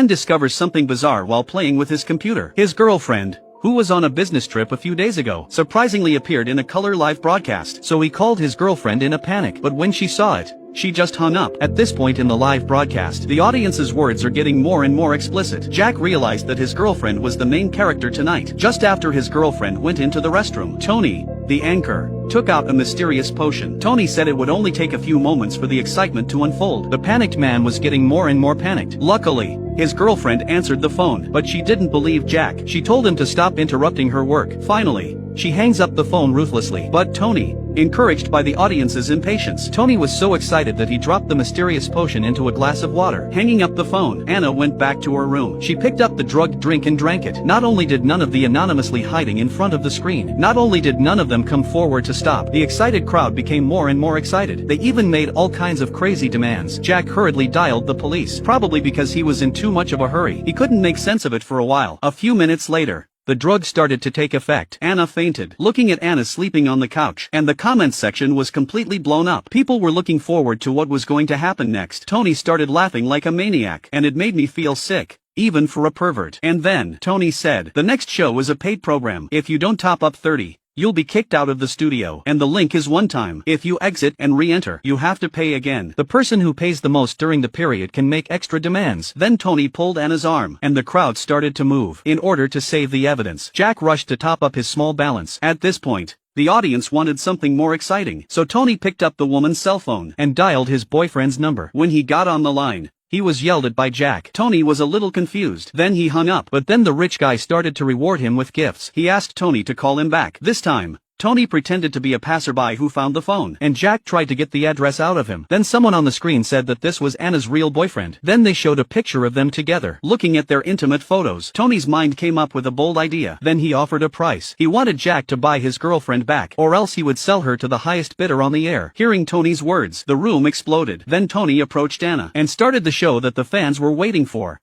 discovers something bizarre while playing with his computer. His girlfriend, who was on a business trip a few days ago, surprisingly appeared in a Color Live broadcast. So he called his girlfriend in a panic, but when she saw it, she just hung up. At this point in the live broadcast, the audience's words are getting more and more explicit. Jack realized that his girlfriend was the main character tonight. Just after his girlfriend went into the restroom, Tony, the anchor, took out a mysterious potion. Tony said it would only take a few moments for the excitement to unfold. The panicked man was getting more and more panicked. Luckily, his girlfriend answered the phone, but she didn't believe Jack. She told him to stop interrupting her work. Finally, she hangs up the phone ruthlessly. But Tony, encouraged by the audience's impatience, Tony was so excited that he dropped the mysterious potion into a glass of water. Hanging up the phone, Anna went back to her room. She picked up the drugged drink and drank it. Not only did none of the anonymously hiding in front of the screen, not only did none of them come forward to stop, the excited crowd became more and more excited. They even made all kinds of crazy demands. Jack hurriedly dialed the police, probably because he was in too much of a hurry. He couldn't make sense of it for a while. A few minutes later, the drug started to take effect. Anna fainted, looking at Anna sleeping on the couch, and the comments section was completely blown up. People were looking forward to what was going to happen next. Tony started laughing like a maniac, and it made me feel sick, even for a pervert. And then, Tony said, the next show is a paid program. If you don't top up 30, you'll be kicked out of the studio, and the link is one time. If you exit and re-enter, you have to pay again. The person who pays the most during the period can make extra demands. Then Tony pulled Anna's arm, and the crowd started to move. In order to save the evidence, Jack rushed to top up his small balance. At this point, the audience wanted something more exciting, so Tony picked up the woman's cell phone and dialed his boyfriend's number. When he got on the line, he was yelled at by Jack. Tony was a little confused. Then he hung up. But then the rich guy started to reward him with gifts. He asked Tony to call him back. This time, Tony pretended to be a passerby who found the phone, and Jack tried to get the address out of him. Then someone on the screen said that this was Anna's real boyfriend. Then they showed a picture of them together, looking at their intimate photos. Tony's mind came up with a bold idea. Then he offered a price. He wanted Jack to buy his girlfriend back, or else he would sell her to the highest bidder on the air. Hearing Tony's words, the room exploded. Then Tony approached Anna and started the show that the fans were waiting for.